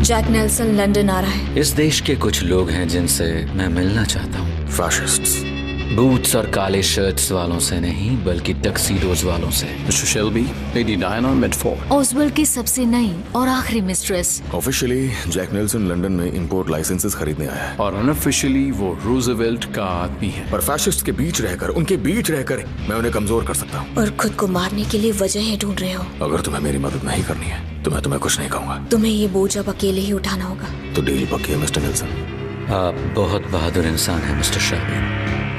Jack Nelson London आ रहा है। इस देश के कुछ लोग हैं जिनसे मैं मिलना चाहता हूँ। फैशिस्ट्स। बूट्स और काले शर्ट्स वालों से नहीं, बल्कि टक्सीडोज वालों से। Mister Shelby, lady Diana Medford. Oswald की सबसे नई और आखिरी mistress. Officially Jack Nelson London में इंपोर्ट लाइसेंसेस खरीदने आया है, और अनऑफिशियली वो रूजवेल्ट का आदमी है। पर फैशिस्ट के बीच रहकर, उनके बीच रहकर मैं उन्हें कमजोर कर सकता हूँ। और खुद को मारने के लिए वजहें ढूंढ रहे हो। अगर तुम्हें मेरी मदद नहीं करनी है तो मैं तुम्हें कुछ नहीं कहूँगा। तुम्हें ये बोझ अब अकेले ही उठाना होगा। तो डील पक्की है मिस्टर नेल्सन। आप बहुत बहादुर इंसान हैं मिस्टर शेल्बी।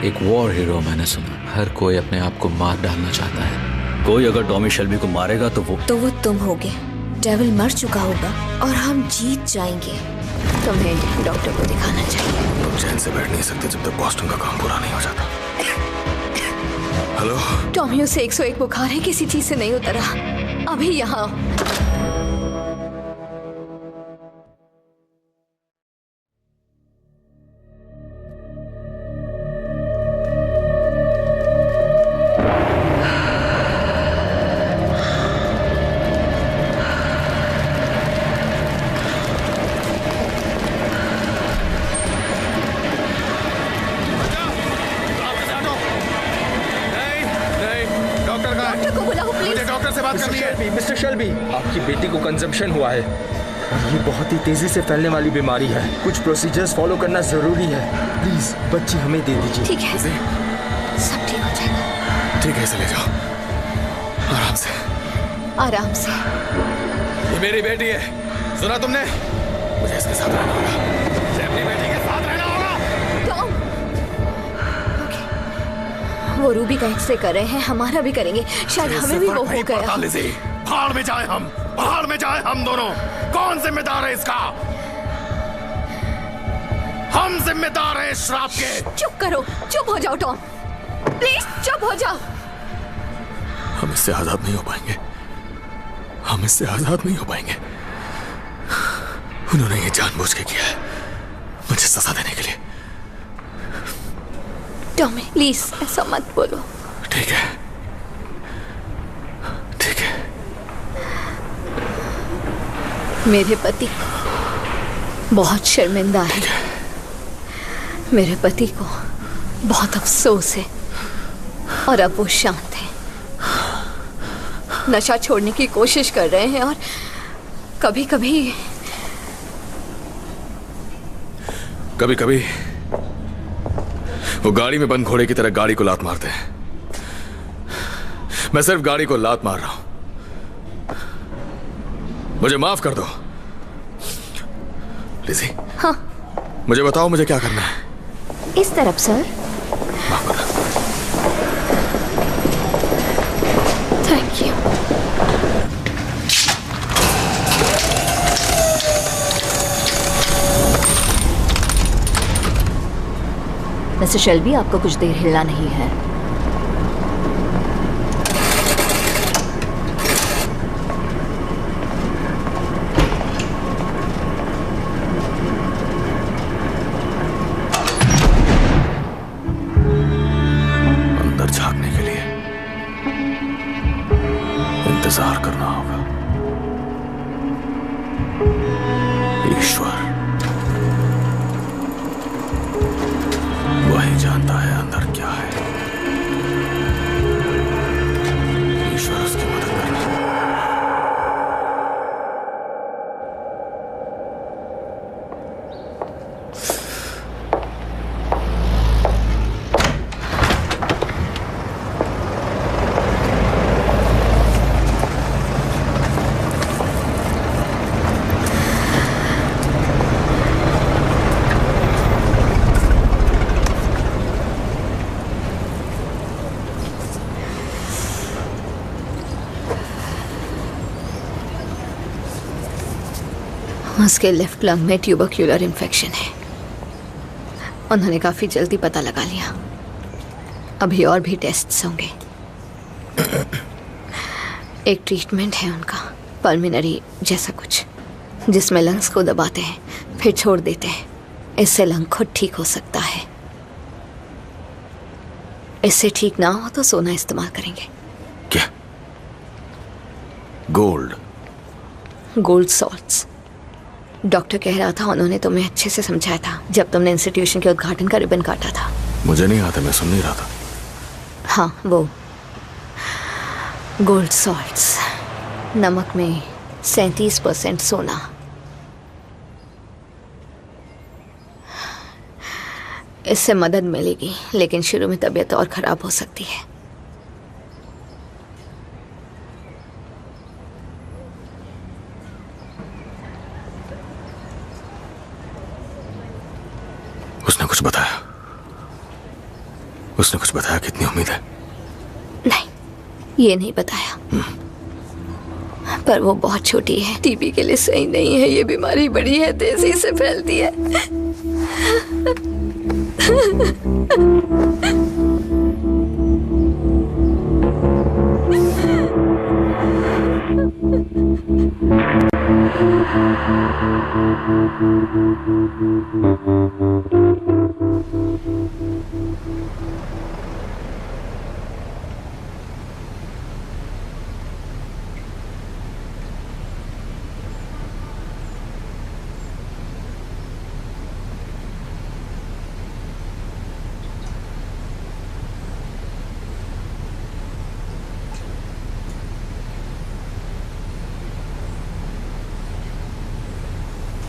एक वॉर हीरो मैंने सुना। हर कोई अपने आप को मार डालना चाहता है। कोई अगर टॉमी शेल्बी को मारेगा तो वो तुम होगे। डेविल मर चुका होगा और हम जीत जाएंगे। तुम्हें डॉक्टर को दिखाना चाहिए। तुम चैन से बैठ नहीं सकते जब तक बॉस्टन का काम पूरा नहीं हो जाता। हेलो टॉमी, उसे 101 बुखार है, किसी चीज से नहीं उतरा। अभी यहाँ मिस्टर शेल्बी, आपकी बेटी को कंजम्पशन हुआ है और ये बहुत ही तेजी से फैलने वाली बीमारी है। कुछ प्रोसीजर्स फॉलो करना जरूरी है। प्लीज बच्ची हमें दे दीजिए। ठीक है, सब ठीक हो जाएगा। ठीक है, इसे ले जाओ आराम से। आराम से। ये मेरी बेटी है, सुना तुमने? मुझे इसके साथ रहना होगा। मुझे अपनी बेटी के साथ रहना होगा। टॉम, वो रूबी का एक्सरे कर रहे हैं, हमारा भी करेंगे। शायद हमें भी वो हो गया। भाड़ में जाए हम, भाड़ में जाए हम दोनों। कौन जिम्मेदार है इसका? हम जिम्मेदार हैं श्राप के। चुप करो, चुप हो जाओ टॉम, प्लीज चुप हो जाओ। हम इससे आजाद नहीं हो पाएंगे। हम इससे आजाद नहीं हो पाएंगे। उन्होंने ये जानबूझ के किया है, मुझे सजा देने के लिए। टॉमी प्लीज ऐसा मत बोलो। ठीक है, ठीक है। मेरे पति बहुत शर्मिंदा है। मेरे पति को बहुत अफसोस है और अब वो शांत है। नशा छोड़ने की कोशिश कर रहे हैं और कभी कभी वो गाड़ी में बंद घोड़े की तरह गाड़ी को लात मारते हैं। मैं सिर्फ गाड़ी को लात मार रहा हूं। मुझे माफ कर दो लिज़ी। हाँ, मुझे बताओ मुझे क्या करना है। इस तरफ सर। माफ कर दो। Thank you. मिस्टर शेल्बी, आपको कुछ देर हिलना नहीं है। अंदर झांकने के लिए इंतजार करना होगा। ईश्वर वही जानता है अंदर क्या है। ईश्वर उसकी मदद करना। उसके लेफ्ट लंग में ट्यूबरक्यूलर इन्फेक्शन है। उन्होंने काफी जल्दी पता लगा लिया। अभी और भी टेस्ट्स होंगे। एक ट्रीटमेंट है उनका, पल्मिनरी जैसा कुछ, जिसमें लंग्स को दबाते हैं फिर छोड़ देते हैं। इससे लंग खुद ठीक हो सकता है। इससे ठीक ना हो तो सोना इस्तेमाल करेंगे। क्या? गोल्ड? Gold salts. डॉक्टर कह रहा था उन्होंने तुम्हें अच्छे से समझाया था जब तुमने इंस्टीट्यूशन के उद्घाटन का रिबन काटा था। मुझे नहीं आता, मैं सुन नहीं रहा था। हाँ, वो गोल्ड सॉल्ट्स, नमक में 37% सोना। इससे मदद मिलेगी, लेकिन शुरू में तबीयत और खराब हो सकती है। उसने कुछ बताया? उसने कुछ बताया? कितनी उम्मीद है? नहीं, ये नहीं बताया। पर वो बहुत छोटी है, टीबी के लिए सही नहीं है। ये बीमारी बड़ी है, तेजी से फैलती है।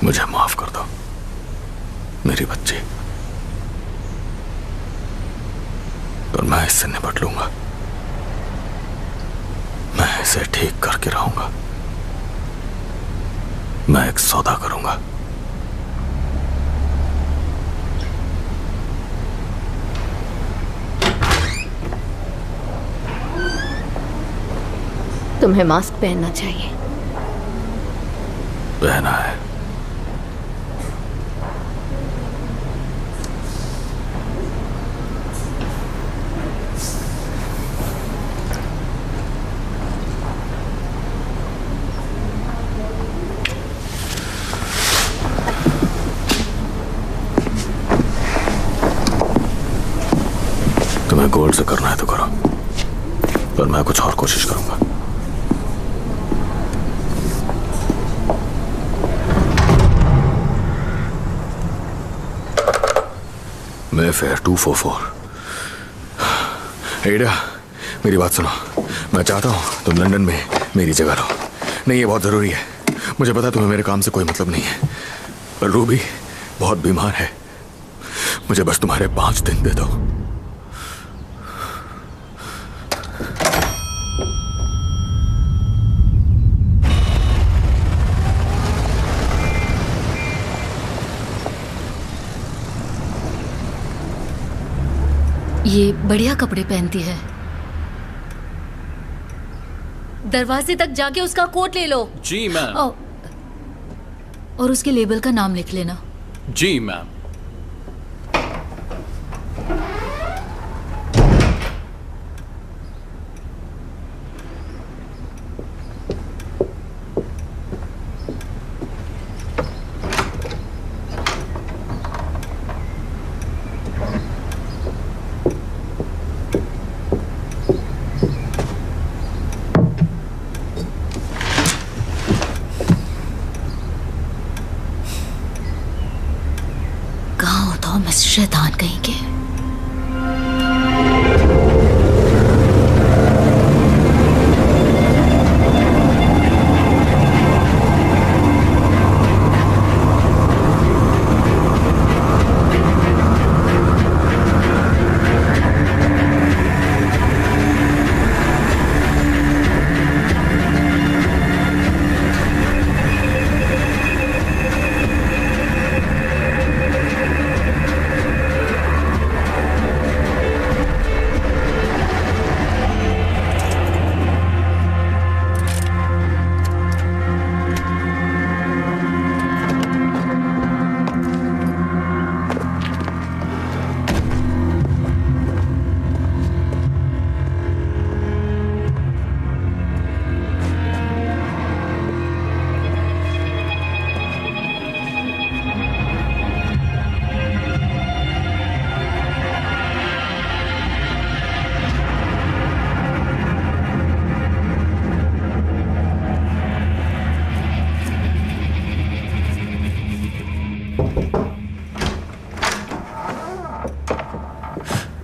मुझे माफ कर दो मेरी बच्ची, और मैं इससे निपट लूंगा। मैं इसे ठीक करके रहूंगा। मैं एक सौदा करूंगा। तुम्हें मास्क पहनना चाहिए। पहना है। तुम्हें गोल्ड से करना है तो करो, पर मैं कुछ और कोशिश करूंगा। Mayfair 244। एडा, मेरी बात सुनो। मैं चाहता हूं तुम लंदन में मेरी जगह लो। नहीं, ये बहुत जरूरी है। मुझे पता है तुम्हें मेरे काम से कोई मतलब नहीं है, पर रूबी बहुत बीमार है। मुझे बस तुम्हारे 5 दिन दे दो। ये बढ़िया कपड़े पहनती है। दरवाजे तक जाके उसका कोट ले लो। जी मैम। और उसके लेबल का नाम लिख लेना। जी मैम। शैतान कहीं के।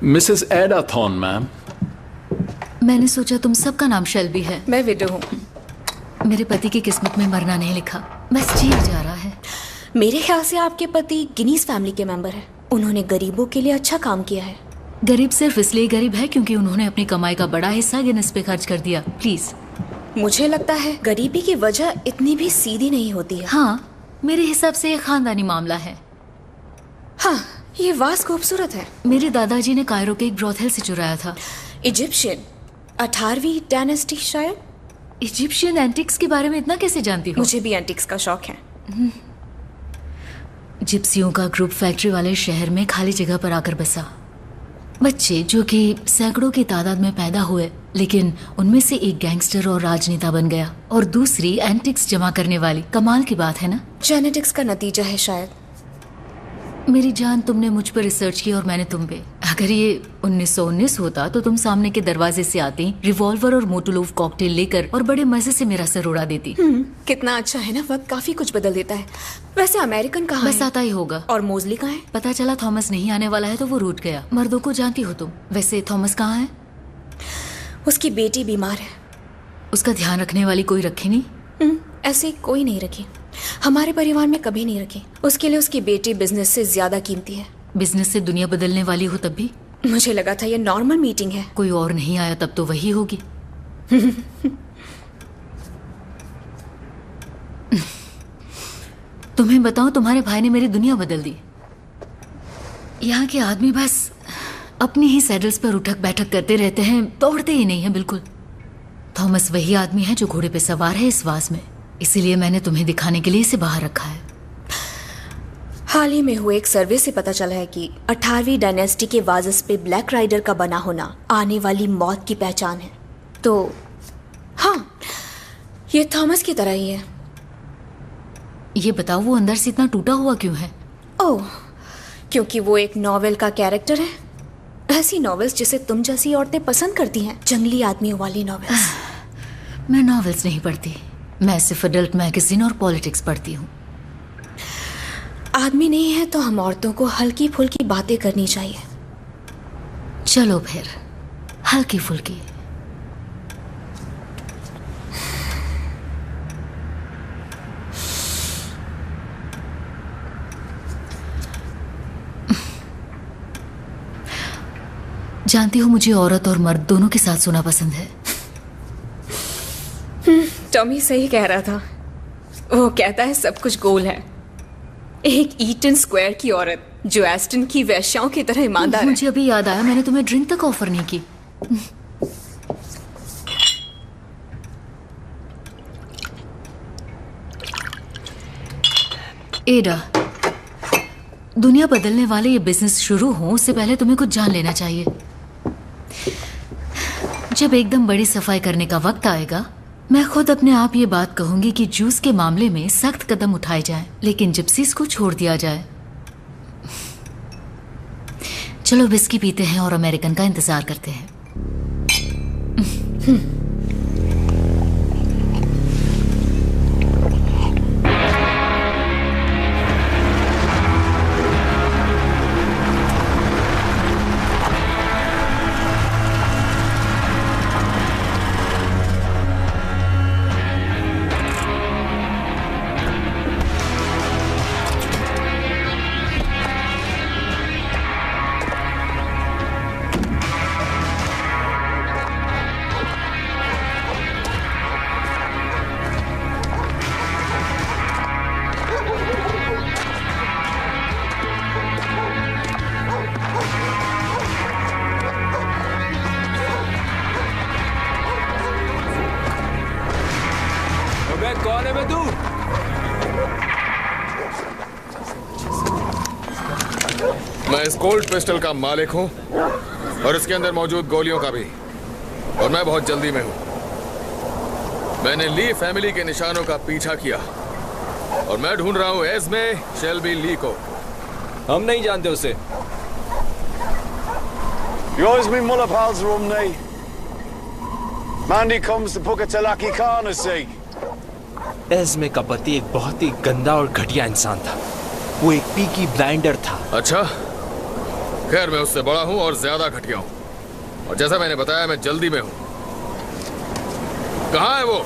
मिसेस एडा थॉर्न, मैम। मैंने सोचा तुम सबका नाम शेल्बी है। मैं विडो हूँ। मेरे पति की किस्मत में मरना नहीं लिखा, बस जिया जा रहा है। मेरे ख्याल से आपके पति गिनीज फैमिली के मेंबर हैं। उन्होंने गरीबों के लिए अच्छा काम किया है। गरीब सिर्फ इसलिए गरीब है क्योंकि उन्होंने अपनी कमाई का बड़ा हिस्सा गिनीज पे खर्च कर दिया। प्लीज। मुझे लगता है गरीबी की वजह इतनी भी सीधी नहीं होती है। हाँ, मेरे हिसाब से ये खानदानी मामला है। हाँ, ये वास खूबसूरत है। मेरे दादाजी ने कायरो के एक ब्रॉथेल से चुराया था। इजिप्शियन 18वीं डायनेस्टी शायद। इजिप्शियन एंटिक्स के बारे में इतना कैसे जानती हो? मुझे भी एंटिक्स का शौक है। जिप्सियों का ग्रुप फैक्ट्री वाले शहर में खाली जगह पर आकर बसा। बच्चे जो कि सैकड़ों की तादाद में पैदा हुए, लेकिन उनमें से एक गैंगस्टर और राजनेता बन गया और दूसरी एंटिक्स जमा करने वाली। कमाल की बात है ना? जेनेटिक्स का नतीजा है शायद। मेरी जान, तुमने मुझ पर रिसर्च की और मैंने तुम पे। अगर ये 1919 होता तो तुम सामने के दरवाजे से आती, रिवॉल्वर और मोटोलोव कॉकटेल लेकर और बड़े मजे से मेरा सर उड़ा देती। कितना अच्छा है ना, वक्त काफी कुछ बदल देता है। वैसे अमेरिकन कहाँ है? बस आता ही होगा। और मोजली कहाँ है? पता चला थॉमस नहीं आने वाला है तो वो रूठ गया। मर्दों को जानती हो तुम। वैसे थॉमस कहाँ है? उसकी बेटी बीमार है। उसका ध्यान रखने वाली कोई रखी नहीं? ऐसे कोई नहीं रखी। हमारे परिवार में कभी नहीं रखी। उसके लिए उसकी बेटी बिजनेस से ज्यादा कीमती है। बिजनेस से दुनिया बदलने वाली हो तब भी? मुझे लगा था ये नॉर्मल मीटिंग है। कोई और नहीं आया तब तो वही होगी। तुम्हें बताऊं, तुम्हारे भाई ने मेरी दुनिया बदल दी। यहाँ के आदमी बस अपनी ही सैडल्स पर उठक बैठक करते रहते हैं, दौड़ते ही नहीं है बिल्कुल। थॉमस वही आदमी है जो घोड़े पे सवार है इस वास में। इसीलिए मैंने तुम्हें दिखाने के लिए इसे बाहर रखा है। हाल ही में हुए एक सर्वे से पता चला है कि 18वीं डायनेस्टी के वाजस पे ब्लैक राइडर का बना होना आने वाली मौत की पहचान है। तो हाँ, ये थॉमस की तरह ही है। ये बताओ, वो अंदर से इतना टूटा हुआ क्यों है? ओह, क्योंकि वो एक नॉवेल का कैरेक्टर है। ऐसी नॉवेल्स जिसे तुम जैसी औरतें पसंद करती हैं, जंगली आदमियों वाली नॉवेल्स। मैं नॉवेल्स नहीं पढ़ती, मैं सिर्फ अडल्ट मैगजीन और पॉलिटिक्स पढ़ती हूँ। आदमी नहीं है तो हम औरतों को हल्की फुल्की बातें करनी चाहिए। चलो फिर, हल्की फुल्की। जानती हो, मुझे औरत और मर्द दोनों के साथ सोना पसंद है। टॉमी सही कह रहा था। वो कहता है सब कुछ गोल है। एक ईटन स्क्वायर की औरत जो एस्टन की वैश्याओं की तरह ईमानदार है। मुझे अभी याद आया, मैंने तुम्हें ड्रिंक तक ऑफर नहीं की। एडा, दुनिया बदलने वाले ये बिजनेस शुरू हो उससे पहले तुम्हें कुछ जान लेना चाहिए। जब एकदम बड़ी सफाई करने का वक्त आएगा, मैं खुद अपने आप ये बात कहूंगी कि जूस के मामले में सख्त कदम उठाए जाएं, लेकिन जिप्सीज को छोड़ दिया जाए। चलो विस्की पीते हैं और अमेरिकन का इंतजार करते हैं। मैं इस कोल्ड पिस्टल का मालिक हूं और इसके अंदर मौजूद गोलियों का भी, और मैं बहुत जल्दी में हूं। मैंने ली फैमिली के निशानों का पीछा किया और मैं ढूंढ रहा हूं एस्मे शेल्बी ली को। हम नहीं जानते उसे। Yours me mulla pals rumney. Mandy comes to Pukatalaki Khan see. एस्मे का पति एक बहुत ही गंदा और घटिया इंसान था। वो एक पीकी ब्लाइंडर था। अच्छा, खैर, मैं उससे बड़ा हूं और ज्यादा घटिया हूं, और जैसा मैंने बताया मैं जल्दी में हूं। कहां है वो?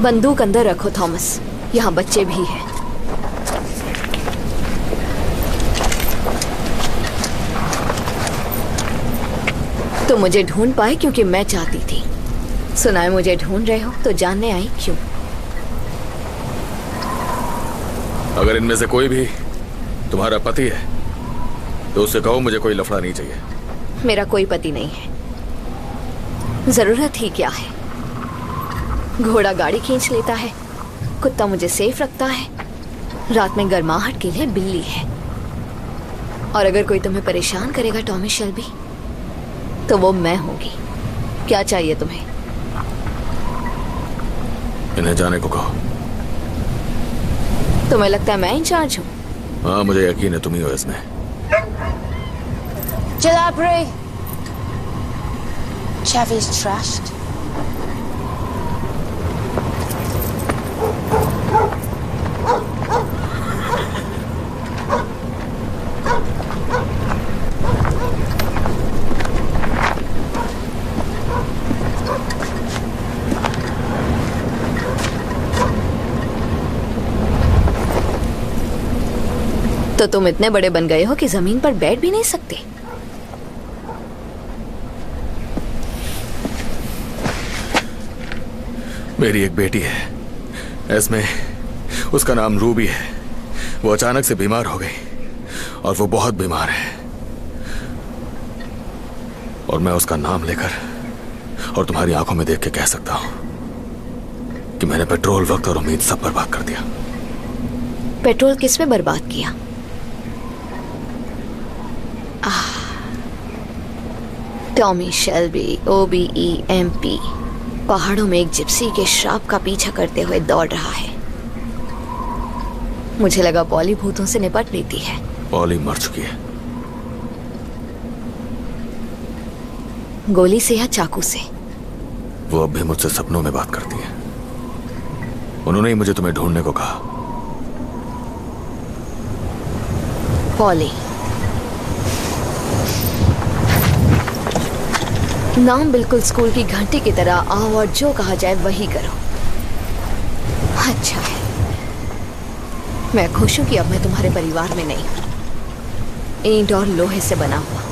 बंदूक अंदर रखो थॉमस, यहाँ बच्चे भी हैं। तो मुझे ढूंढ पाए क्योंकि मैं चाहती थी। सुनाए मुझे ढूंढ रहे हो तो जानने आई क्यों। अगर इनमें से कोई भी तुम्हारा पति है तो उससे कहो मुझे कोई लफड़ा नहीं चाहिए। मेरा कोई पति नहीं है। जरूरत ही क्या है? घोड़ा गाड़ी खींच लेता है, कुत्ता मुझे सेफ रखता है, रात में गर्माहट के लिए बिल्ली है। और अगर कोई तुम्हें परेशान करेगा टॉमी शेल्बी, तो वो मैं होंगी। क्या चाहिए तुम्हें? इन्हें जाने को कहो। तुम्हें लगता है मैं इंचार्ज हूँ? हाँ, मुझे यकीन है तुम ही हो इसमें। Jalabri. Chevy's trashed. तो तुम इतने बड़े बन गए हो कि जमीन पर बैठ भी नहीं सकते। मेरी एक बेटी है एस्मे, उसका नाम रूबी है। वो अचानक से बीमार हो गई और वो बहुत बीमार है, और मैं उसका नाम लेकर और तुम्हारी आंखों में देख के कह सकता हूं कि मैंने पेट्रोल, वक्त और उम्मीद सब बर्बाद कर दिया। पेट्रोल किस में बर्बाद किया? टॉमी शेल्बी, OBEMP, पहाड़ों में एक जिप्सी के श्राप का पीछा करते हुए दौड़ रहा है। मुझे लगा पॉली भूतों से निपट लेती है। पॉली मर चुकी है। गोली से या चाकू से? वो अब भी मुझसे सपनों में बात करती है। उन्होंने ही मुझे तुम्हें ढूंढने को कहा। पॉली नाम बिल्कुल स्कूल की घंटी की तरह, आओ और जो कहा जाए वही करो। अच्छा है, मैं खुश हूं कि अब मैं तुम्हारे परिवार में नहीं हूं। ईंट और लोहे से बना हुआ।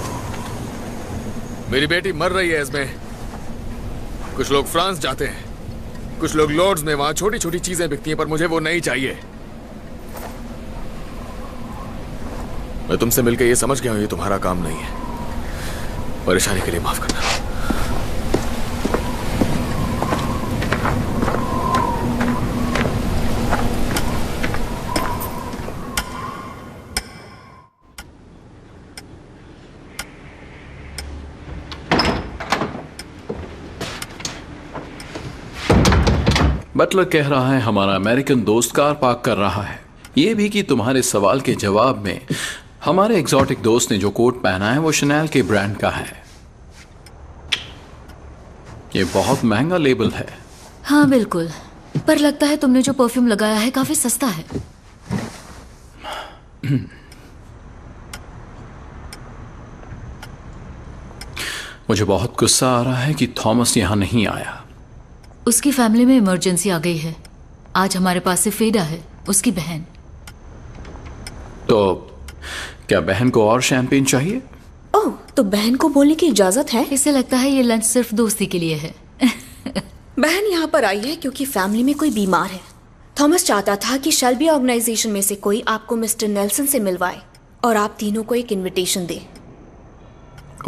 मेरी बेटी मर रही है इसमें। कुछ लोग फ्रांस जाते हैं, कुछ लोग लॉर्ड्स में, वहां छोटी छोटी चीजें बिकती हैं, पर मुझे वो नहीं चाहिए। मैं तुमसे मिलकर ये समझ गया हूं ये तुम्हारा काम नहीं है। परेशानी के लिए माफ करना। बटलर कह रहा है हमारा अमेरिकन दोस्त कार पार्क कर रहा है। ये भी कि तुम्हारे सवाल के जवाब में हमारे एग्जॉटिक दोस्त ने जो कोट पहना है वो शनेल के ब्रांड का है। ये बहुत महंगा लेबल है। हाँ बिल्कुल, पर लगता है तुमने जो परफ्यूम लगाया है काफी सस्ता है। मुझे बहुत गुस्सा आ रहा है कि थॉमस यहां नहीं आया। उसकी फैमिली में इमरजेंसी आ गई है। आज हमारे पास से फेडा है, उसकी बहन। तो क्या बहन को और शैंपेन चाहिए? ओह, तो बहन को बोलने की इजाजत है? इसे लगता है ये लंच सिर्फ दोस्ती के लिए है। बहन यहाँ पर आई है क्योंकि फैमिली में कोई बीमार है। थॉमस चाहता था कि शेल्बी ऑर्गेनाइजेशन में से कोई आपको मिस्टर नेल्सन से मिलवाए और आप तीनों को एक इनविटेशन दे।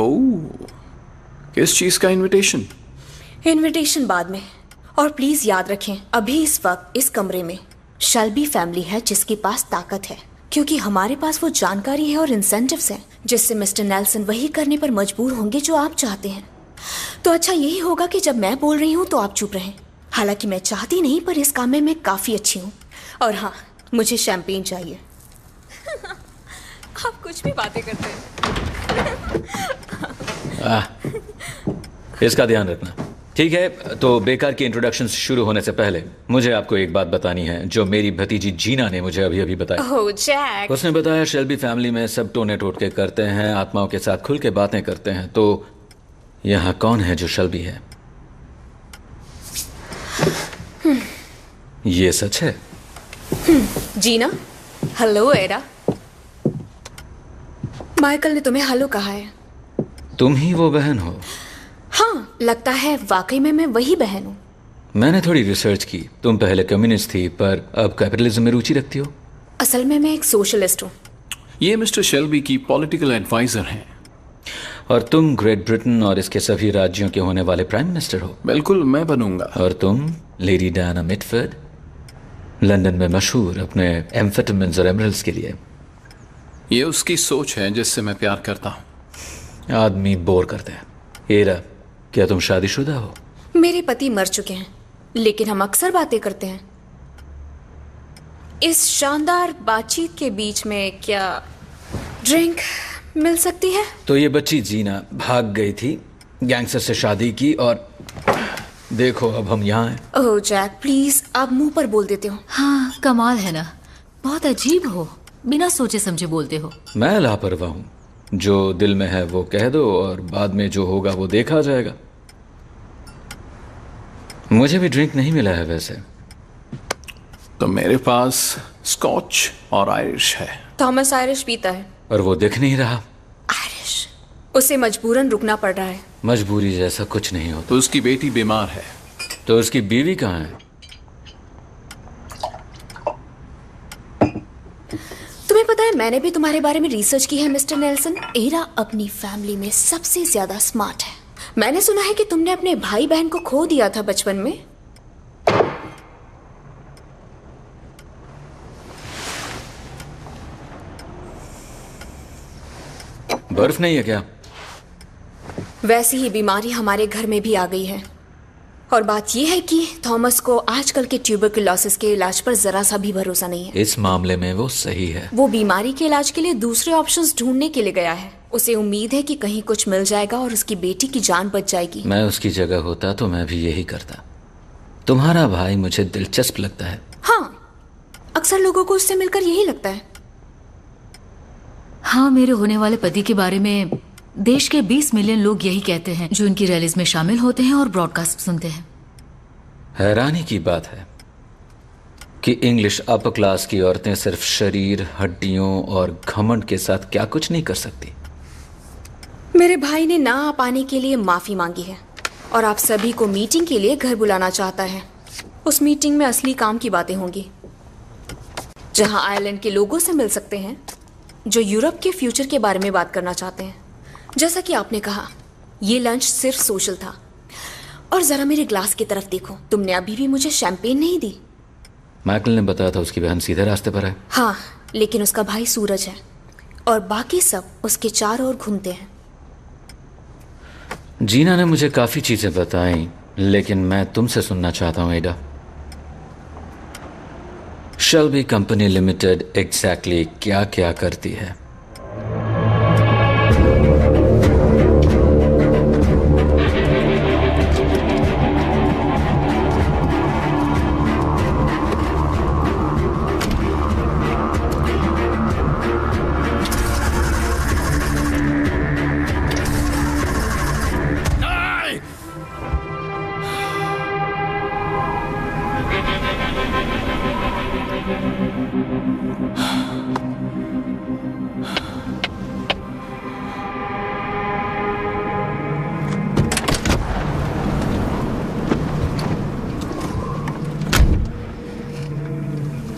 ओह, किस चीज का इनविटेशन? इनविटेशन बाद में। और प्लीज याद रखें, अभी इस वक्त इस कमरे में शेल्बी फैमिली है जिसके पास ताकत है, क्योंकि हमारे पास वो जानकारी है और इंसेंटिव्स हैं जिससे मिस्टर नेल्सन वही करने पर मजबूर होंगे जो आप चाहते हैं। तो अच्छा यही होगा कि जब मैं बोल रही हूँ तो आप चुप रहें। हालांकि मैं चाहती नहीं, पर इस काम में मैं काफी अच्छी हूँ। और हाँ, मुझे शैम्पेन चाहिए। आप कुछ भी बातें करते हैं। इसका ध्यान रखना, ठीक है? तो बेकार की इंट्रोडक्शन शुरू होने से पहले मुझे आपको एक बात बतानी है जो मेरी भतीजी जीना ने मुझे अभी अभी बताई। ओह जैक। उसने बताया शेल्बी फैमिली में सब टोने टोटके करते हैं, आत्माओं के साथ खुल के बातें करते हैं। तो यहाँ कौन है जो शेल्बी है? ये सच है? जीना, हेलो एडा। माइकल ने तुम्हें हेलो कहा है। तुम ही वो बहन हो? हाँ, लगता है वाकई में मैं वही बहन हूँ। मैंने थोड़ी रिसर्च की, तुम पहले कम्युनिस्ट थी पर अब कैपिटलिज्म में रुचि रखती हो। असल में मैं एक सोशलिस्ट हूँ। ये मिस्टर शेल्बी की पॉलिटिकल एडवाइजर हैं। और तुम ग्रेट ब्रिटेन और इसके सभी राज्यों के होने वाले प्राइम मिनिस्टर हो। बिल्कुल, मैं बनूंगा। और तुम लेडी डायना मिटफोर्ड, लंदन में मशहूर अपने एम्फेटामिन्स और एमरल्ड्स के लिए। ये उसकी सोच है जिससे मैं प्यार करता हूँ। आदमी बोर करते हैं। एरा, क्या तुम शादीशुदा हो? मेरे पति मर चुके हैं, लेकिन हम अक्सर बातें करते हैं। इस शानदार बातचीत के बीच में क्या ड्रिंक मिल सकती है? तो ये बच्ची जीना भाग गई थी, गैंगस्टर से शादी की और देखो अब हम यहाँ हैं। ओह जैक, प्लीज, आप मुंह पर बोल देते हो। हाँ, कमाल है ना, बहुत अजीब हो, बिना सोचे समझे बोलते हो। मैं लापरवाह हूँ, जो दिल में है वो कह दो और बाद में जो होगा वो देखा जाएगा। मुझे भी ड्रिंक नहीं मिला है वैसे। तो मेरे पास स्कॉच और आयरिश है। थॉमस आयरिश पीता है और वो दिख नहीं रहा। आयरिश, उसे मजबूरन रुकना पड़ रहा है। मजबूरी जैसा कुछ नहीं होता। तो उसकी बेटी बीमार है। तो उसकी बीवी कहाँ है? तुम्हें पता है, मैंने भी तुम्हारे बारे में रिसर्च की है मिस्टर नेल्सन। एरा अपनी फैमिली में सबसे ज्यादा स्मार्ट है। मैंने सुना है कि तुमने अपने भाई बहन को खो दिया था बचपन में। बर्फ नहीं है क्या? वैसी ही बीमारी हमारे घर में भी आ गई है। और बात यह है कि थॉमस को आजकल के ट्यूबरकुलोसिस के इलाज पर जरा सा भी भरोसा नहीं है। इस मामले में वो सही है। वो बीमारी के इलाज के लिए दूसरे ऑप्शंस ढूंढने के लिए गया है। उसे उम्मीद है कि कहीं कुछ मिल जाएगा और उसकी बेटी की जान बच जाएगी। मैं उसकी जगह होता तो मैं भी यही करता। तुम्हारा भाई मुझे दिलचस्प लगता है। हाँ, अक्सर लोगों को उससे मिलकर यही लगता है। हाँ, मेरे होने वाले पति के बारे में देश के 20 मिलियन लोग यही कहते हैं, जो इनकी रैलीज में शामिल होते हैं और ब्रॉडकास्ट सुनते हैं। हैरानी की बात है कि इंग्लिश अपर क्लास की औरतें सिर्फ शरीर, हड्डियों और घमंड के साथ क्या कुछ नहीं कर सकती। मेरे भाई ने ना आ पाने के लिए माफी मांगी है और आप सभी को मीटिंग के लिए घर बुलाना चाहता है। उस मीटिंग में असली काम की बातें होंगी, जहां आयरलैंड के लोगों से मिल सकते हैं जो यूरोप के फ्यूचर के बारे में बात करना चाहते हैं। जैसा कि आपने कहा, ये लंच सिर्फ सोशल था। और जरा मेरे ग्लास की तरफ देखो, तुमने अभी भी मुझे शैंपेन नहीं दी। माइकल ने बताया था उसकी बहन सीधे रास्ते पर है। हाँ, लेकिन उसका भाई सूरज है और बाकी सब उसके चारों ओर घूमते हैं। जीना ने मुझे काफी चीजें बताई, लेकिन मैं तुमसे सुनना चाहता हूं एडा। शेल्बी कंपनी लिमिटेड एग्जैक्टली क्या क्या करती है?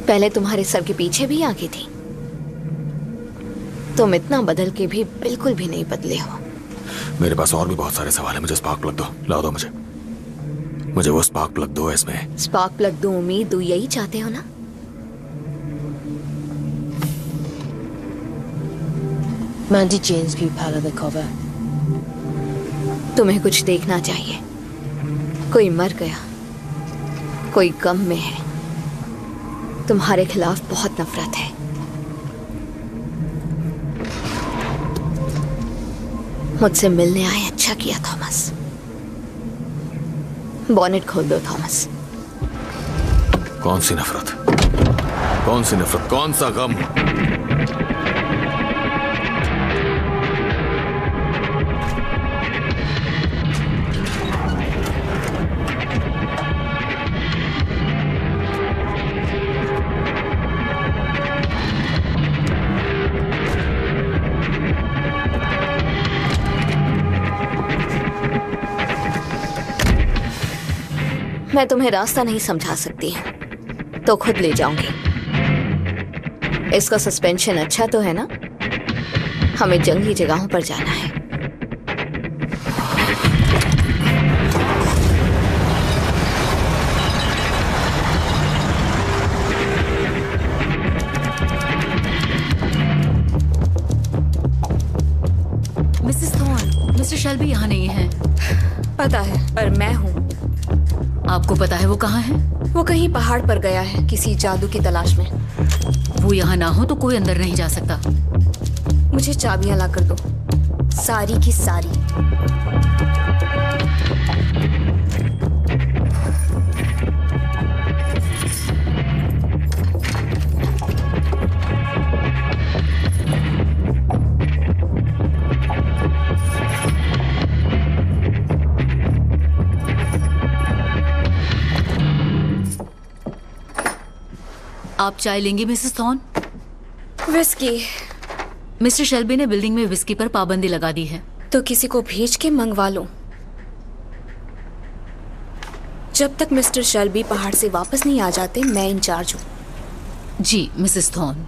पहले तुम्हारे सर के पीछे भी आंखें थी। तुम इतना बदल के भी बिल्कुल भी नहीं बदले हो। मेरे पास और भी बहुत सारे सवाल है। मुझे स्पार्क प्लग दो, ला दो मुझे वो स्पार्क प्लग दो। इसमें स्पार्क प्लग दो, उम्मीद दो, यही चाहते हो ना? Mandy Jane's view pal of the cover. तुम्हें कुछ देखना चाहिए। कोई मर गया, कोई गम में है, तुम्हारे खिलाफ बहुत नफरत है। मुझसे मिलने आए, अच्छा किया थॉमस। बॉनेट खोल दो थॉमस। कौन सी नफरत? कौन सी नफरत? कौन सा गम? मैं तुम्हें रास्ता नहीं समझा सकती, तो खुद ले जाऊंगी। इसका सस्पेंशन अच्छा तो है ना? हमें जंगली जगहों पर जाना है। मिसेस थॉर्न, मिस्टर शेल्बी यहाँ नहीं है। पता है, पर मैं हूँ। आपको पता है वो कहाँ है? वो कहीं पहाड़ पर गया है, किसी जादू की तलाश में। वो यहाँ ना हो तो कोई अंदर नहीं जा सकता। मुझे चाबियां ला कर दो, सारी की सारी। आप चाय लेंगी Mrs thorn? Whisky. Mister Shelby ने बिल्डिंग में विस्की पर पाबंदी लगा दी है। तो किसी को भेज के मंगवा लो। जब तक मिस्टर शेल्बी पहाड़ से वापस नहीं आ जाते, मैं इंचार्ज हूँ। जी मिसेस थॉर्न।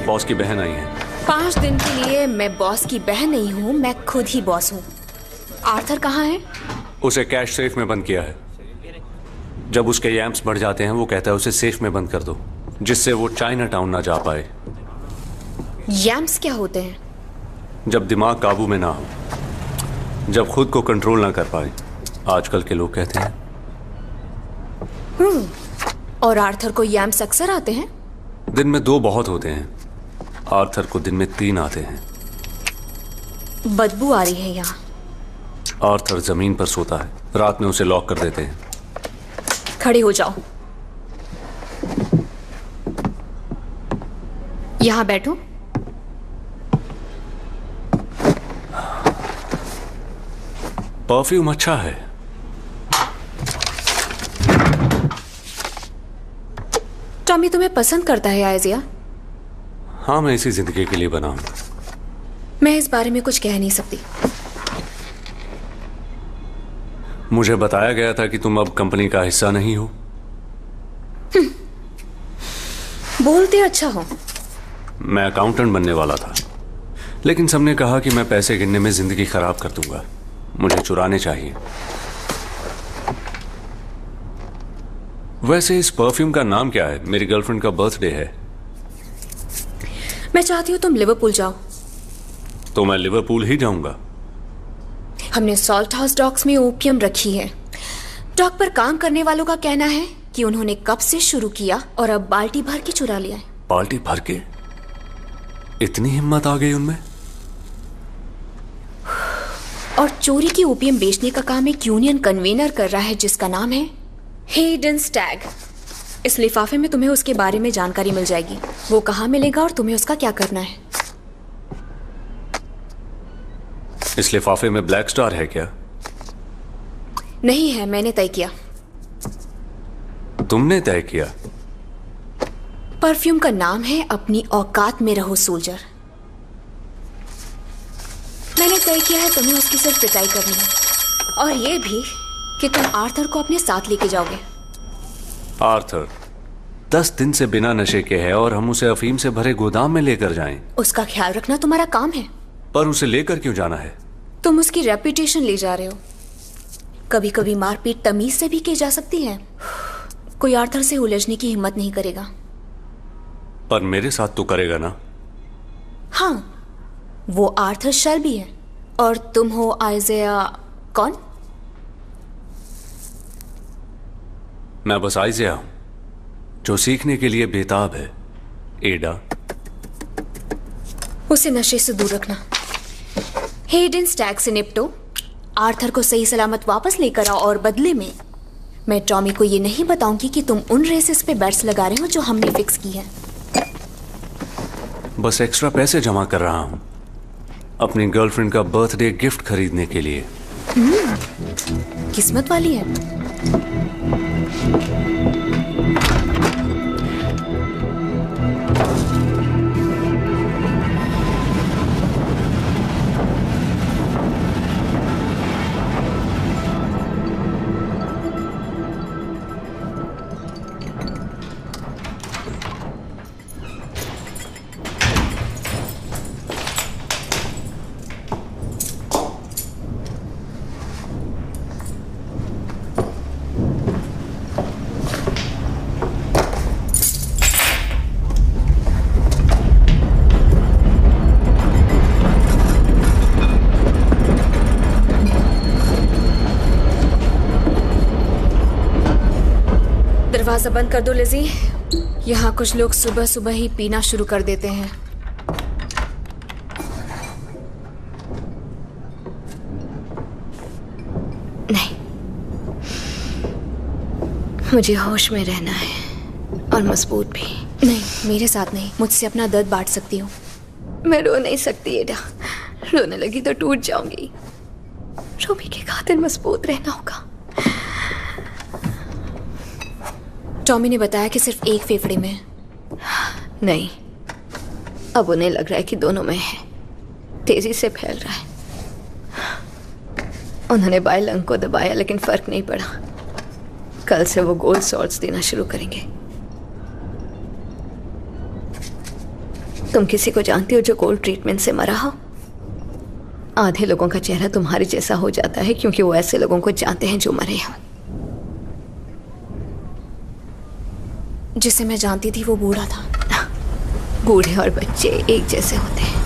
बॉस की बहन आई है। 5 दिन के लिए मैं बॉस की बहन नहीं हूँ, मैं खुद ही बॉस हूँ। आर्थर कहाँ है? उसे कैश सेफ में बंद किया है। जब उसके यैम्स बढ़ जाते हैं वो कहता है उसे सेफ में बंद कर दो, जिससे वो चाइना टाउन ना जा पाए। यैम्स क्या होते हैं? जब दिमाग काबू में ना हो, जब खुद को कंट्रोल ना कर पाए, आजकल के लोग कहते हैं। और आर्थर को यैम्स अक्सर आते हैं? दिन में 2 बहुत होते हैं, आर्थर को दिन में 3 आते हैं। बदबू आ रही है यहाँ। आर्थर जमीन पर सोता है, रात में उसे लॉक कर देते हैं। खड़े हो जाओ, यहाँ बैठो। परफ्यूम अच्छा है। टॉमी तुम्हें पसंद करता है आयजिया? हाँ, मैं इसी जिंदगी के लिए बना हूं। मैं इस बारे में कुछ कह नहीं सकती। मुझे बताया गया था कि तुम अब कंपनी का हिस्सा नहीं हो। बोलते अच्छा हो। मैं अकाउंटेंट बनने वाला था, लेकिन सबने कहा कि मैं पैसे गिनने में जिंदगी खराब कर दूंगा, मुझे चुराने चाहिए। वैसे इस परफ्यूम का नाम क्या है? मेरी गर्लफ्रेंड का बर्थडे है। मैं चाहती हूँ तुम लिवरपूल जाओ। तो मैं लिवरपूल ही जाऊंगा। हमने सॉल्ट हाउस डॉक्स में ओपियम रखी है। डॉक पर काम करने वालों का कहना है कि उन्होंने कब से शुरू किया और अब बाल्टी भर के चुरा लिया है। बाल्टी भर के? इतनी हिम्मत आ गई उनमें? और चोरी की ओपियम बेचने का काम एक यूनियन कन्वेनर कर रहा है जिसका नाम है हेडन स्टैग। इस लिफाफे में तुम्हें उसके बारे में जानकारी मिल जाएगी। वो कहाँ मिलेगा और तुम्हें उसका क्या करना है। इस लिफाफे में ब्लैक स्टार है क्या? नहीं है, मैंने तय किया। तुमने तय किया? परफ्यूम का नाम है अपनी औकात में रहो सोल्जर। मैंने तय किया है तुम्हें उसकी सिर्फ पिटाई करनी है, और ये भी कि तुम आर्थर को अपने साथ लेके जाओगे। आर्थर 10 दिन से बिना नशे के है और हम उसे अफीम से भरे गोदाम में लेकर जाएं। उसका ख्याल रखना तुम्हारा काम है। पर उसे लेकर क्यों जाना है? तुम उसकी रेपुटेशन ले जा रहे हो। कभी कभी मारपीट तमीज से भी की जा सकती है। कोई आर्थर से उलझने की हिम्मत नहीं करेगा। पर मेरे साथ तो करेगा ना? हाँ, वो आर्थर शेल्बी है और तुम हो आइज़िया कौन? मैं बस आइज़िया हूं जो सीखने के लिए बेताब है। एडा, उसे नशे से दूर रखना। हेडन स्टैग से निपटो, आर्थर को सही सलामत वापस लेकर आओ, और बदले में मैं टॉमी को ये नहीं बताऊंगी कि तुम उन रेसेस पे बेट्स लगा रहे हो जो हमने फिक्स की है। बस एक्स्ट्रा पैसे जमा कर रहा हूं अपनी गर्लफ्रेंड का बर्थडे गिफ्ट खरीदने के लिए। किस्मत वाली है। दरवाजा बंद कर दो लिज़ी। यहाँ कुछ लोग सुबह सुबह ही पीना शुरू कर देते हैं। नहीं, मुझे होश में रहना है और मजबूत भी। नहीं, मेरे साथ नहीं। मुझसे अपना दर्द बांट सकती हो। मैं रो नहीं सकती एडा। रोने लगी तो टूट जाऊंगी। रोबी के खातिर मजबूत रहना होगा। टॉमी ने बताया कि सिर्फ एक फेफड़े में है। नहीं, अब उन्हें लग रहा है कि दोनों में है। तेजी से फैल रहा है। उन्होंने बाएं लंग को दबाया लेकिन फर्क नहीं पड़ा। कल से वो गोल्ड सॉल्ट्स देना शुरू करेंगे। तुम किसी को जानती हो जो गोल्ड ट्रीटमेंट से मरा हो? आधे लोगों का चेहरा तुम्हारे जैसा हो जाता है क्योंकि वो ऐसे लोगों को जानते हैं जो मरे हों। जिसे मैं जानती थी वो बूढ़ा था। बूढ़े और बच्चे एक जैसे होते हैं।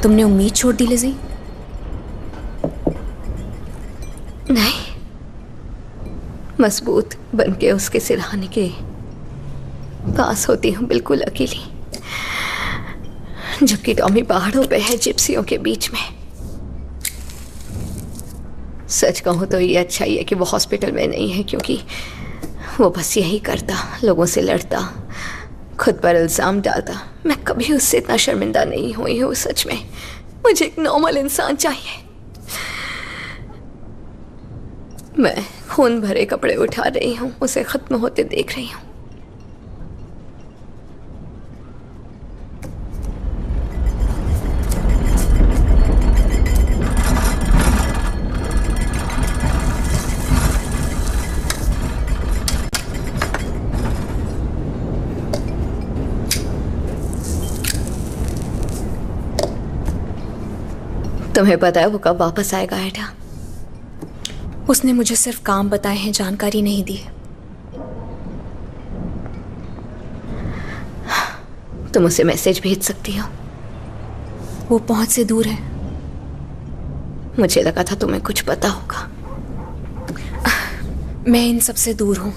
तुमने उम्मीद छोड़ दी लिज़ी? नहीं, मजबूत बनके उसके सिरहाने के पास होती हूँ बिल्कुल अकेली, जबकि टॉमी पहाड़ों पे है, जिप्सियों के बीच में। सच कहूँ तो ये अच्छा ही है कि वो हॉस्पिटल में नहीं है, क्योंकि वो बस यही करता, लोगों से लड़ता, खुद पर इल्ज़ाम डालता। मैं कभी उससे इतना शर्मिंदा नहीं हुई हूँ। सच में मुझे एक नॉर्मल इंसान चाहिए। मैं खून भरे कपड़े उठा रही हूँ, उसे ख़त्म होते देख रही हूँ। तुम्हें पता है वो कब वापस आएगा एडा? उसने मुझे सिर्फ काम बताए हैं, जानकारी नहीं दी। तुम उसे मैसेज भेज सकती हो। वो पहुंच से दूर है। मुझे लगा था तुम्हें कुछ पता होगा। मैं इन सब से दूर हूँ।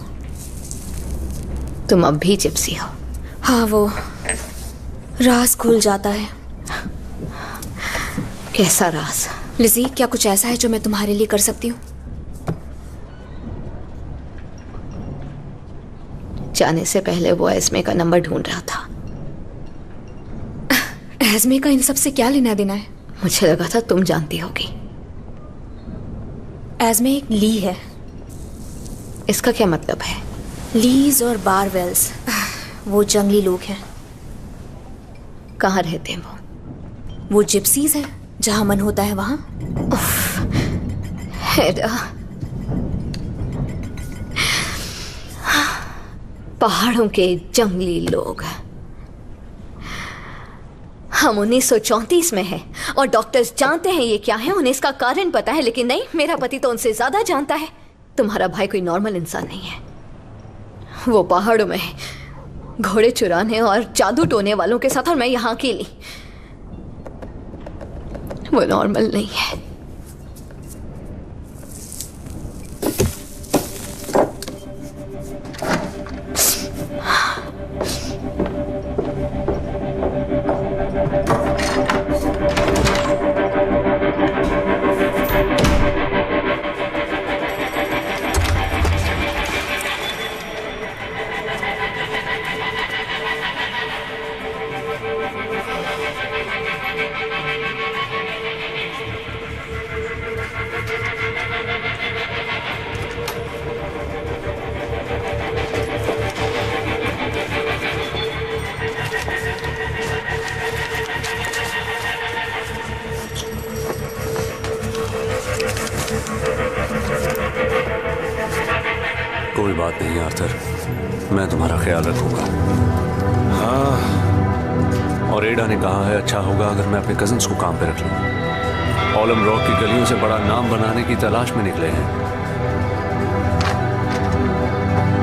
तुम अब भी जिप्सी हो? हाँ, वो राज खुल जाता है। कैसा राज? लिज़ी, क्या कुछ ऐसा है जो मैं तुम्हारे लिए कर सकती हूँ? जाने से पहले वो एस्मे का नंबर ढूंढ रहा था। एस्मे का इन सब से क्या लेना देना है? मुझे लगा था तुम जानती होगी। एस्मे एक ली है। इसका क्या मतलब है? लीज और बारवेल्स वो जंगली लोग हैं। कहाँ रहते हैं वो? वो जिप्सीज हैं, जहां मन होता है वहां। हेडा, पहाड़ों के जंगली लोग। हम 1934 में हैं और डॉक्टर्स जानते हैं ये क्या है, उन्हें इसका कारण पता है, लेकिन नहीं, मेरा पति तो उनसे ज्यादा जानता है। तुम्हारा भाई कोई नॉर्मल इंसान नहीं है। वो पहाड़ों में है, घोड़े चुराने और जादू टोने वालों के साथ, और मैं यहाँ अकेली। वो नॉर्मल नहीं है। कोई बात नहीं आर्थर, मैं तुम्हारा ख्याल रखूंगा। हाँ, और एडा ने कहा है अच्छा होगा अगर मैं अपने कजिन्स को काम पे रख लूं। ऑलम रॉक की गलियों से बड़ा नाम बनाने की तलाश में निकले हैं।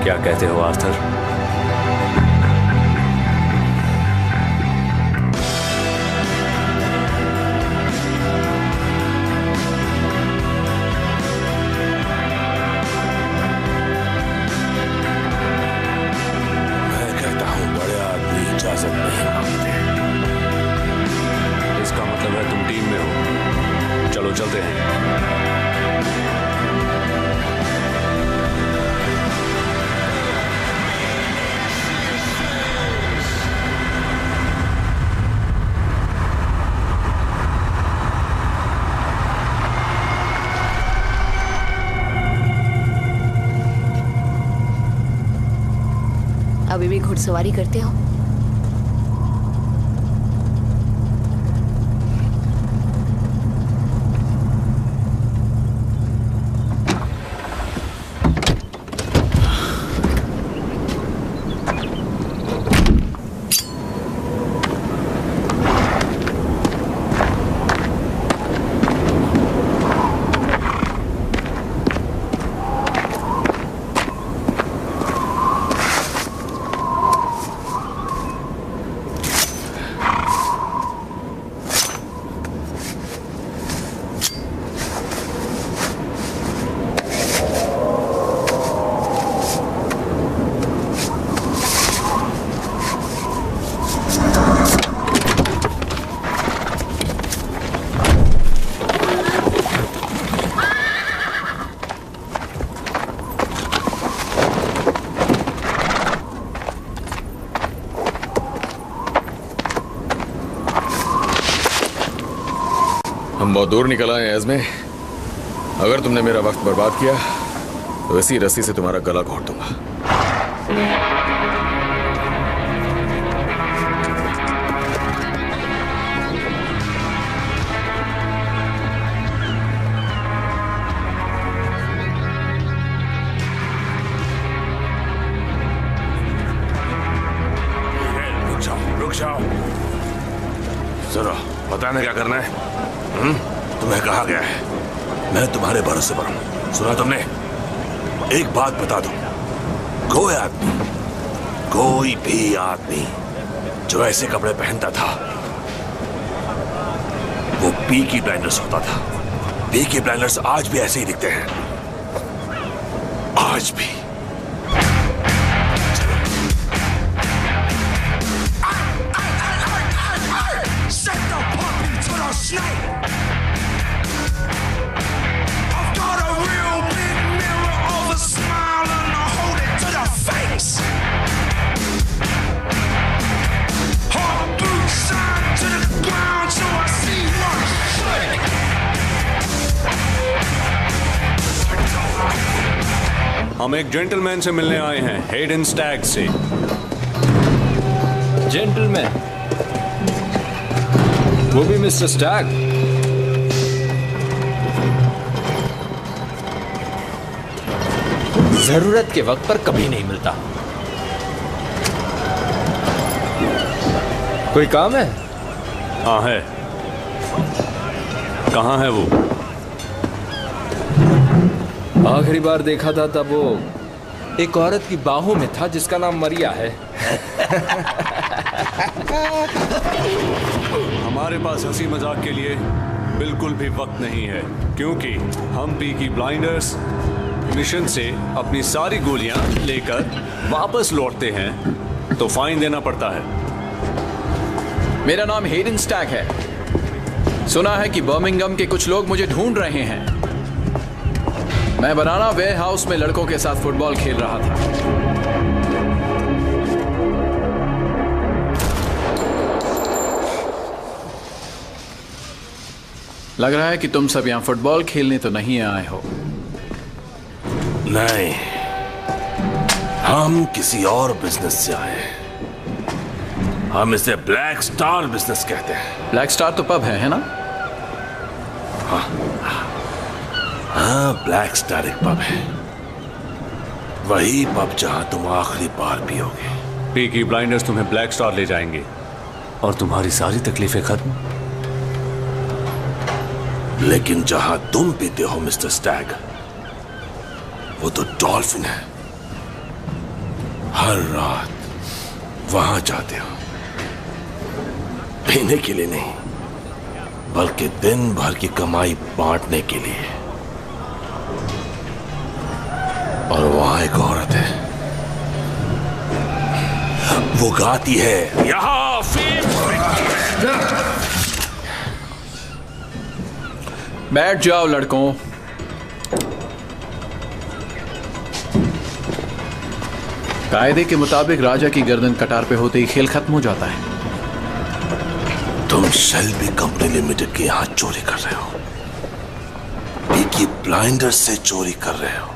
क्या कहते हो आर्थर? इसका मतलब है तुम टीम में हो। चलो चलते हैं। अभी भी घुड़सवारी करते हो? हम बहुत दूर निकल आए हैं एस्मे। अगर तुमने मेरा वक्त बर्बाद किया तो इसी रस्सी से तुम्हारा गला घोंट दूंगा। रुक जाओ। सुनो, पता नहीं क्या करना है। तुम्हें कहा गया है, मैं तुम्हारे भरोसे पर हूं। सुना तुमने? एक बात बता दूं, कोई भी आदमी जो ऐसे कपड़े पहनता था वो पीकी ब्लाइंडर्स होता था। पीकी ब्लाइंडर्स आज भी ऐसे ही दिखते हैं, आज भी। I've got a real big mirror of a smile and I hold it to the face. हम एक जेंटलमैन से मिलने आए हैं, हेडन स्टैग से। जेंटलमैन? वो भी मिस्टर स्टैग? जरूरत के वक्त पर कभी नहीं मिलता। कोई काम है? हाँ है। कहाँ है वो? आखिरी बार देखा था तब वो एक औरत की बाहों में था जिसका नाम मरिया है। हमारे पास हंसी मजाक के लिए बिल्कुल भी वक्त नहीं है, क्योंकि हम पीकी ब्लाइंडर्स मिशन से अपनी सारी गोलियां लेकर वापस लौटते हैं तो फाइन देना पड़ता है। मेरा नाम हेडन स्टैग है। सुना है कि बर्मिंघम के कुछ लोग मुझे ढूंढ रहे हैं। मैं बनाना वेयर हाउस में लड़कों के साथ फुटबॉल खेल रहा था। लग रहा है कि तुम सब यहां फुटबॉल खेलने तो नहीं आए हो। नहीं, हम किसी और बिजनेस से आए हैं। हम इसे ब्लैक स्टार बिजनेस कहते हैं। ब्लैक स्टार तो पब है ना? हाँ, ब्लैक स्टार एक पब है। वही पब जहां तुम आखिरी बार पियोगे। पीकी ब्लाइंडर्स तुम्हें ब्लैक स्टार ले जाएंगे और तुम्हारी सारी तकलीफें खत्म। लेकिन जहां तुम पीते हो मिस्टर स्टैग, वो तो डॉल्फिन है। हर रात वहां जाते हो, पीने के लिए नहीं, बल्कि दिन भर की कमाई बांटने के लिए। और वहां एक औरत है, वो गाती है, यहां बैठ जाओ लड़कों। कायदे के मुताबिक राजा की गर्दन कटार पे होते ही खेल खत्म हो जाता है। तुम शेल्बी कंपनी लिमिटेड के यहां चोरी कर रहे हो, पीकी ब्लाइंडर्स से चोरी कर रहे हो।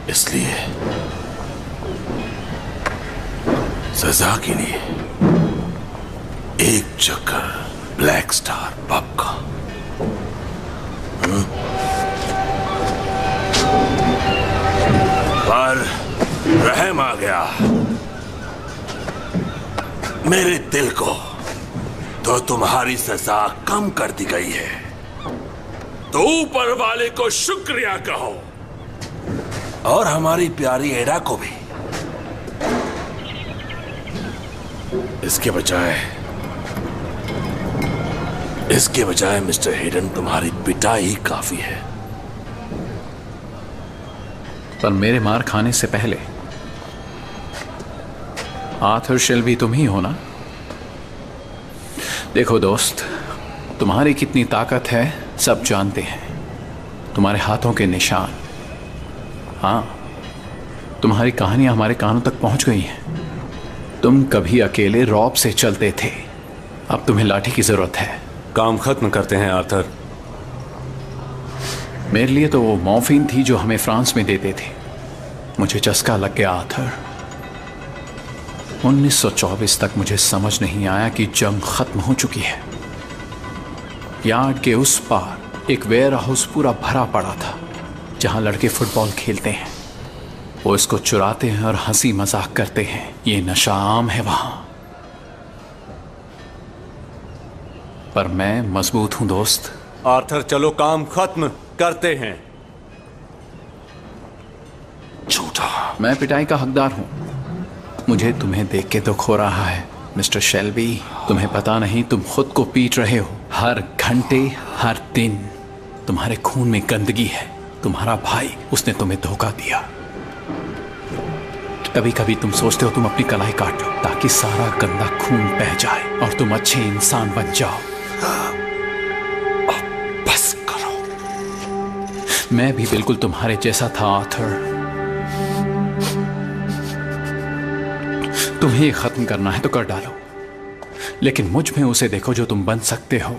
इसलिए सजा के लिए एक चक्कर ब्लैक स्टार पब का। पर रहम आ गया मेरे दिल को, तो तुम्हारी सजा कम कर दी गई है। तो ऊपर वाले को शुक्रिया कहो और हमारी प्यारी एडा को भी। इसके बजाय मिस्टर हेडन, तुम्हारी पिटाई ही काफी है। पर मेरे मार खाने से पहले आर्थर शेल्बी तुम ही हो ना? देखो दोस्त, तुम्हारी कितनी ताकत है सब जानते हैं। तुम्हारे हाथों के निशान, हाँ, तुम्हारी कहानियां हमारे कानों तक पहुंच गई हैं। तुम कभी अकेले रॉब से चलते थे, अब तुम्हें लाठी की जरूरत है। काम खत्म करते हैं आर्थर। मेरे लिए तो वो मॉर्फिन थी जो हमें फ्रांस में देते थे। मुझे चस्का लग गया आर्थर। 1924 तक मुझे समझ नहीं आया कि जंग खत्म हो चुकी है। यार्ड के उस पार एक वेयर हाउस पूरा भरा पड़ा था जहां लड़के फुटबॉल खेलते हैं। वो इसको चुराते हैं और हंसी मजाक करते हैं। ये नशा आम है वहां। पर मैं मजबूत हूं दोस्त। आर्थर चलो काम खत्म करते हैं। झूठा। मैं पिटाई का हकदार हूं। मुझे तुम्हें देख के दुख हो रहा है मिस्टर शेल्बी। तुम्हें पता नहीं तुम खुद को पीट रहे हो हर घंटे हर दिन। तुम्हारे खून में गंदगी है। तुम्हारा भाई, उसने तुम्हें धोखा दिया। कभी कभी तुम सोचते हो तुम अपनी कलाई काट लो ताकि सारा गंदा खून बह जाए और तुम अच्छे इंसान बन जाओ। बस करो। मैं भी बिल्कुल तुम्हारे जैसा था आर्थर। तुम्हें खत्म करना है तो कर डालो, लेकिन मुझ में उसे देखो जो तुम बन सकते हो।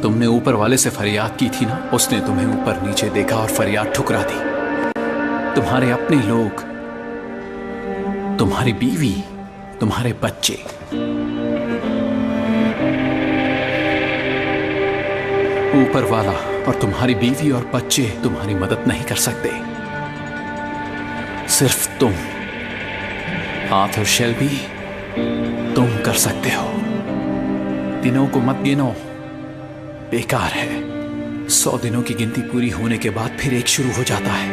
तुम तुमने ऊपर वाले से फरियाद की थी ना, उसने तुम्हें ऊपर नीचे देखा और फरियाद ठुकरा दी। तुम्हारे अपने लोग, तुम्हारी बीवी, तुम्हारे बच्चे, ऊपर वाला और तुम्हारी बीवी और बच्चे तुम्हारी मदद नहीं कर सकते। सिर्फ तुम, आर्थर शेल्बी, तुम कर सकते हो। दिनों को मत गिनो, बेकार है। 100 दिनों की गिनती पूरी होने के बाद फिर एक शुरू हो जाता है।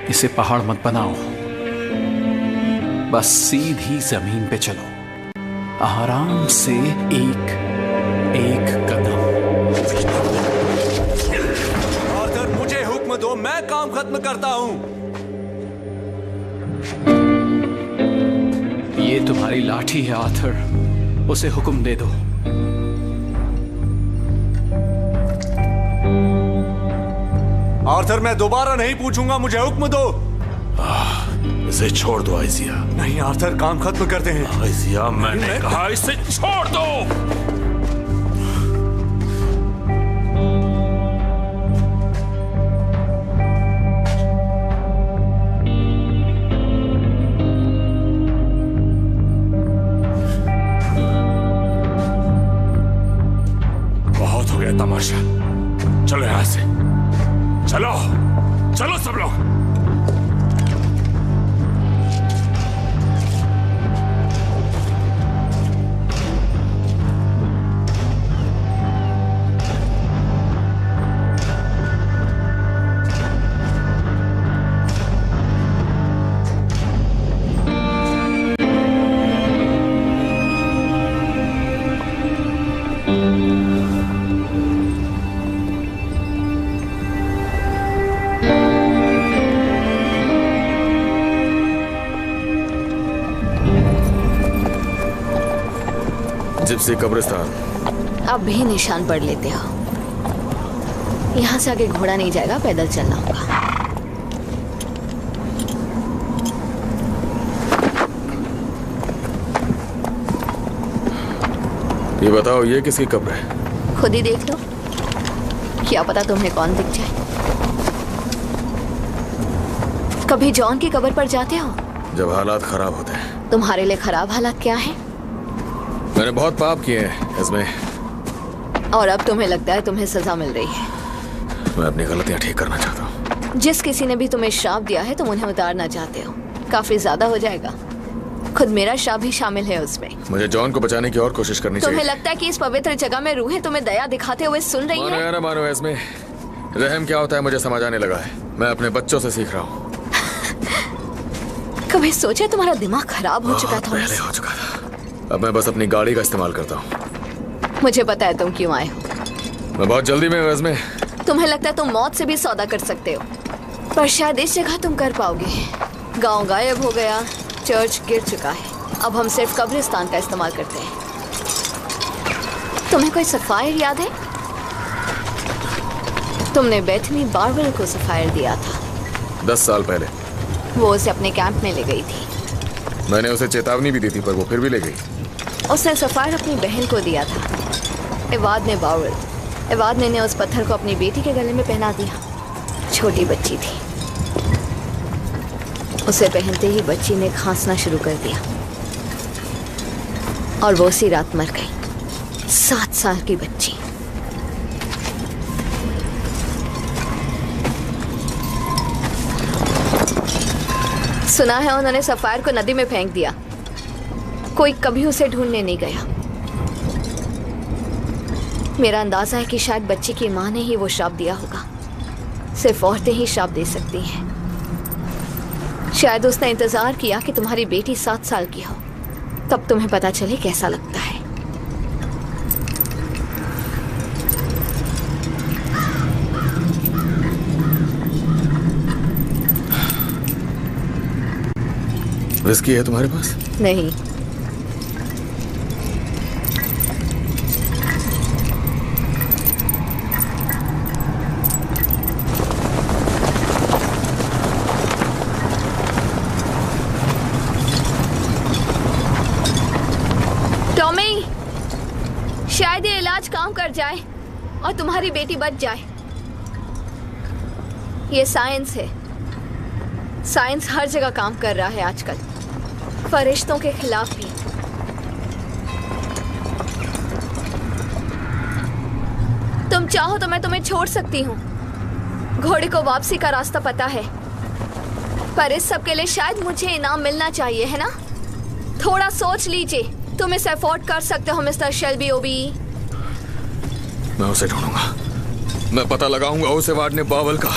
इसे पहाड़ मत बनाओ, बस सीधी जमीन पे चलो, आराम से एक एक कदम। आर्थर, मुझे हुक्म दो, मैं काम खत्म करता हूं। ये तुम्हारी लाठी है आर्थर, उसे हुक्म दे दो। आर्थर, मैं दोबारा नहीं पूछूंगा, मुझे हुक्म दो। इसे छोड़ दो आइजिया। नहीं आर्थर, काम खत्म करते हैं। आइजिया, मैंने कहा इसे छोड़ दो। बहुत हो गया तमाशा, चलो यहां से, चलो चलो सब लोग। जिप्सी कब्रिस्तान। अब भी निशान पढ़ लेते हो। यहाँ से आगे घोड़ा नहीं जाएगा, पैदल चलना होगा। ये बताओ, ये किसकी कब्र है? खुद ही देख लो, क्या पता तुम्हें कौन दिख जाए। कभी जॉन की कब्र पर जाते हो? जब हालात खराब होते हैं। तुम्हारे लिए खराब हालात क्या है? मैंने बहुत पाप किए हैं इसमें, और अब तुम्हें लगता है तुम्हें सजा मिल रही है। मैं अपनी गलतियां ठीक करना चाहता हूँ। जिस किसी ने भी तुम्हें श्राप दिया है तुम उन्हें उतारना चाहते हो। काफी ज्यादा हो जाएगा। खुद मेरा श्राप भी शामिल है उसमें। मुझे जॉन को बचाने की और कोशिश करनी चाहिए। तुम्हें लगता है कि इस पवित्र जगह में रूहें तुम्हें दया दिखाते हुए सुन रही मानो हैं? या ना मानो, इसमें रहम क्या होता है मुझे समझ आने लगा है। मैं अपने बच्चों से सीख रहा हूँ। कभी सोचा तुम्हारा दिमाग खराब हो चुका था? पहले हो चुका था। अब मैं बस अपनी गाड़ी का इस्तेमाल करता हूँ। मुझे पता है तुम क्यों आए हो। मैं बहुत जल्दी में हूँ इसमें। तुम्हें लगता है तुम मौत से भी सौदा कर सकते हो, पर शायद इस जगह तुम कर पाओगे। गांव गायब हो गया, चर्च गिर चुका है, अब हम सिर्फ कब्रिस्तान का इस्तेमाल करते हैं। तुम्हें कोई सफायर याद है? तुमने बेथनी बार्बर को सफायर दिया था 10 साल पहले। वो उसे अपने कैंप में ले गई थी। मैंने उसे चेतावनी भी दी थी, पर वो फिर भी ले गई। उसने सफायर अपनी बहन को दिया था, इवाद ने बाउल। इवाद ने उस पत्थर को अपनी बेटी के गले में पहना दिया। छोटी बच्ची थी, उसे पहनते ही बच्ची ने खांसना शुरू कर दिया और वो उसी रात मर गई। 7 साल की बच्ची। सुना है उन्होंने सफायर को नदी में फेंक दिया। कोई कभी उसे ढूंढने नहीं गया। मेरा अंदाजा है कि शायद बच्ची की माँ ने ही वो श्राप दिया होगा। सिर्फ औरतें ही श्राप दे सकती हैं। शायद उसने इंतजार किया कि तुम्हारी बेटी 7 साल की हो, तब तुम्हें पता चले कैसा लगता है। विस्की है तुम्हारे पास? नहीं। टॉमी, काम कर जाए और तुम्हारी बेटी बच जाए। ये साइंस है। साइंस हर जगह काम कर रहा है आजकल, फरिश्तों के खिलाफ भी। तुम चाहो तो मैं तुम्हें छोड़ सकती हूँ। घोड़े को वापसी का रास्ता पता है, पर इस सब के लिए शायद मुझे इनाम मिलना चाहिए, है ना? थोड़ा सोच लीजिए। तुम इसे अफोर्ड कर सकते हो मिस्टर शेल्बी ओबी। मैं उसे ढूंढूंगा। मैं पता लगाऊंगा उसे वार्डने बावल का।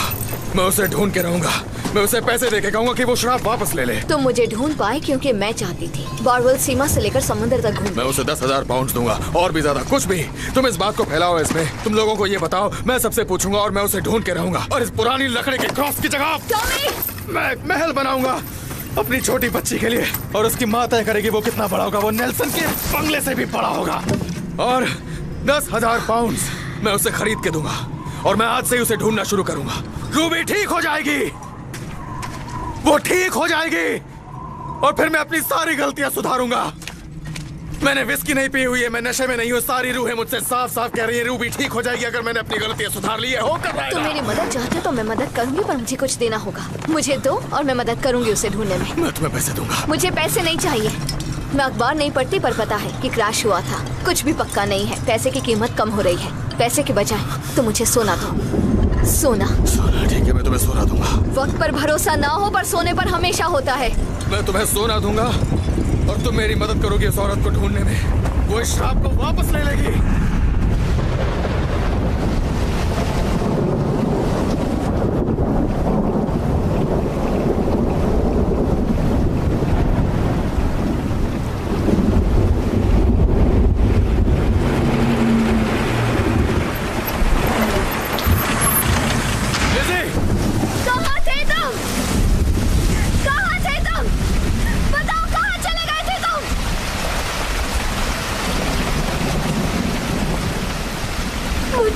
मैं उसे ढूंढ के रहूंगा। मैं उसे पैसे देके कहूंगा कि वो शराब वापस ले ले। तुम मुझे ढूंढ पाए क्योंकि मैं चाहती थी। बारवेल सीमा से लेकर समुद्र तक घूम। मैं उसे 10,000 पाउंड दूंगा और भी ज्यादा, कुछ भी। तुम इस बात को फैलाओ इसमें, तुम लोगों को ये बताओ। मैं सबसे पूछूंगा और मैं उसे ढूंढ के रहूंगा। और इस पुरानी लकड़ी के क्रॉस की जगह मैं एक महल बनाऊंगा अपनी छोटी बच्ची के लिए, और उसकी माँ तय करेगी वो कितना बड़ा होगा। वो नेल्सन के बंगले से भी बड़ा होगा। और 10,000 पाउंड मैं उसे खरीद के दूंगा और मैं आज से ही उसे ढूंढना शुरू करूंगा। रूबी ठीक हो जाएगी, वो ठीक हो जाएगी, और फिर मैं अपनी सारी गलतियां सुधारूंगा। मैंने विस्की नहीं पी हुई है, मैं नशे में नहीं हूँ। सारी रूहें मुझसे साफ साफ कह रही है रूबी ठीक हो जाएगी अगर मैंने अपनी गलतियां सुधार ली है। होकर रहेगा। तुम मेरी मदद चाहते हो तो मैं मदद करूंगी, पर मुझे कुछ देना होगा। मुझे दो और मैं मदद करूंगी उसे ढूंढने में। मैं तुम्हें पैसे दूंगा। मुझे पैसे नहीं चाहिए। मैं अखबार नहीं पढ़ती, पर पता है कि क्रैश हुआ था। कुछ भी पक्का नहीं है। पैसे की कीमत कम हो रही है। पैसे के बजाय तो मुझे सोना दो। सोना। ठीक है, मैं तुम्हें सोना दूंगा। वक्त पर भरोसा ना हो, पर सोने पर हमेशा होता है। मैं तुम्हें सोना दूंगा और तुम मेरी मदद करोगी इस औरत को ढूंढने में। वो इस शराब को वापस ले लेगी।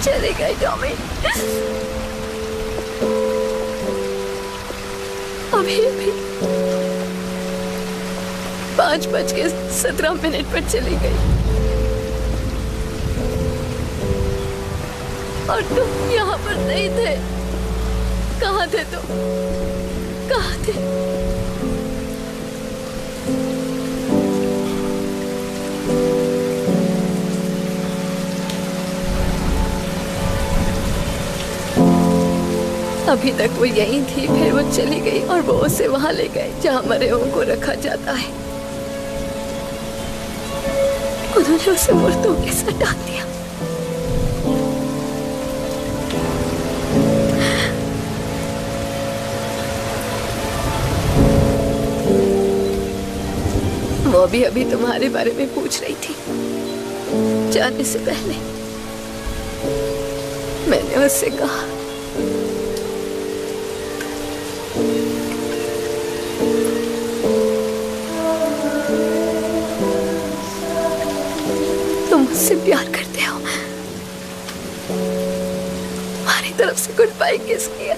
चले गए टॉमी। अभी 5:17 पर चली गई और तुम यहाँ पर नहीं थे। कहाँ थे तुम? कहाँ थे? अभी तक वो यहीं थी, फिर वो चली गई और वो उसे वहां ले गए जहां मरे हुओं को रखा जाता है। उन्होंने उसे मुर्दों के साथ डाल दिया। वो भी अभी तुम्हारे बारे में पूछ रही थी। जाने से पहले मैंने उससे कहा तुम मुझसे प्यार करते हो। तुम्हारी तरफ से गुड बाय किस किया।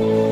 you